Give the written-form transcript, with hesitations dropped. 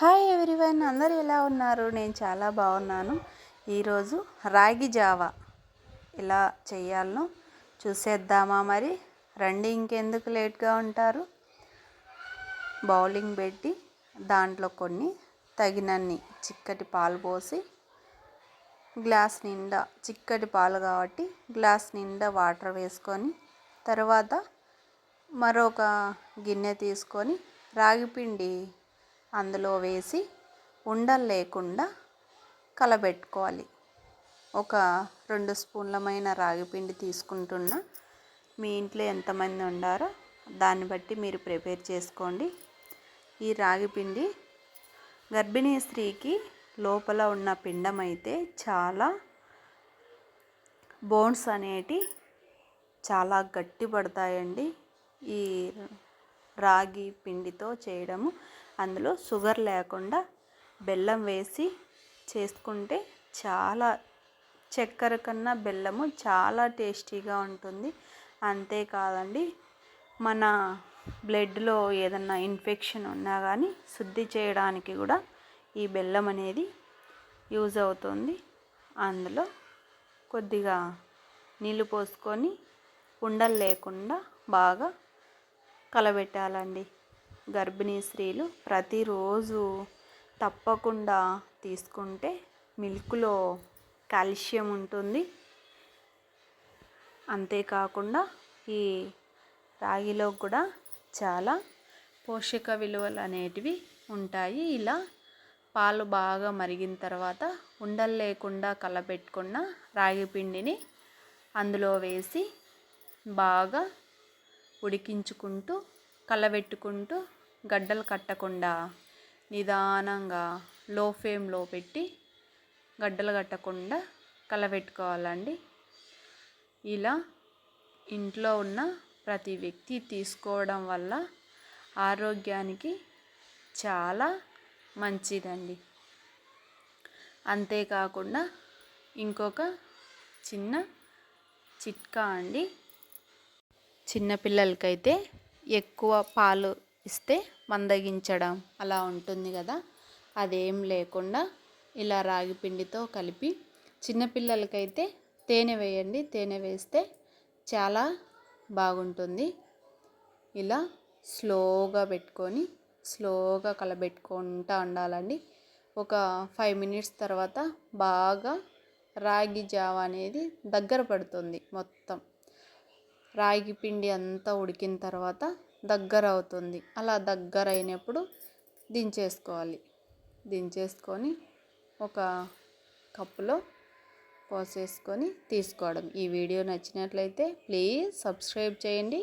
Hi everyone, అందరు ఎలా ఉన్నారు? నేను చాలా బాగున్నాను. ఈరోజు రాగి జావా ఎలా చేయాలనో చూసేద్దామా? మరి రండి, ఇంకెందుకు లేట్గా ఉంటారు. బౌలింగ్ పెట్టి దాంట్లో కొన్ని తగినన్ని చిక్కటి పాలు పోసి, గ్లాస్ నిండా చిక్కటి పాలు కాబట్టి గ్లాస్ నిండా వాటర్ వేసుకొని, తర్వాత మరొక గిన్నె తీసుకొని రాగిపిండి అందులో వేసి ఉండలు లేకుండా కలబెట్టుకోవాలి. ఒక 2 స్పూన్లమైన రాగిపిండి తీసుకుంటున్నా. మీ ఇంట్లో ఎంతమంది ఉండారో దాన్ని బట్టి మీరు ప్రిపేర్ చేసుకోండి. ఈ రాగిపిండి గర్భిణీ స్త్రీకి లోపల ఉన్న పిండం అయితే చాలా బోన్స్ అనేటి చాలా గట్టి పడతాయండి. ఈ రాగి పిండితో చేయడము, అందులో షుగర్ లేకుండా బెల్లం వేసి చేసుకుంటే చాలా, చక్కెర కన్నా బెల్లము చాలా టేస్టీగా ఉంటుంది. అంతేకాదండి, మన బ్లడ్లో ఏదన్నా ఇన్ఫెక్షన్ ఉన్నా కానీ శుద్ధి చేయడానికి కూడా ఈ బెల్లం అనేది యూజ్ అవుతుంది. అందులో కొద్దిగా నీళ్ళు పోసుకొని ఉండలు లేకుండా బాగా కలబెట్టాలండి. గర్భిణీ స్త్రీలు ప్రతిరోజు తప్పకుండా తీసుకుంటే మిల్క్లో కాల్షియం ఉంటుంది. అంతేకాకుండా ఈ రాగిలో కూడా చాలా పోషక విలువలు అనేటివి ఉంటాయి. ఇలా పాలు బాగా మరిగిన తర్వాత ఉండలు లేకుండా కలబెట్టుకున్న రాగి పిండిని అందులో వేసి బాగా ఉడికించుకుంటూ, కలబెట్టుకుంటూ, గడ్డలు కట్టకుండా నిదానంగా లో ఫ్లేమ్లో పెట్టి గడ్డలు కట్టకుండా కలబెట్టుకోవాలండి. ఇలా ఇంట్లో ఉన్న ప్రతి వ్యక్తి తీసుకోవడం వల్ల ఆరోగ్యానికి చాలా మంచిదండి. అంతేకాకుండా ఇంకొక చిన్న చిట్కా అండి, చిన్నపిల్లలకైతే ఎక్కువ పాలు ఇస్తే మందగించడం అలా ఉంటుంది కదా, అదేం లేకుండా ఇలా రాగి పిండితో కలిపి, చిన్నపిల్లలకైతే తేనె వేయండి. తేనె వేస్తే చాలా బాగుంటుంది. ఇలా స్లోగా పెట్టుకొని స్లోగా కలబెట్టుకుంటూ ఉండాలండి. ఒక 5 మినిట్స్ తర్వాత బాగా రాగి జావ అనేది దగ్గర పడుతుంది. మొత్తం రాగి పిండి అంతా ఉడికిన తర్వాత దగ్గర అవుతుంది. అలా దగ్గర అయినప్పుడు దించేసుకోవాలి. దించేసుకొని ఒక కప్పులో పోసేసుకొని తీసుకోవడం. ఈ వీడియో నచ్చినట్లయితే ప్లీజ్ సబ్స్క్రైబ్ చేయండి.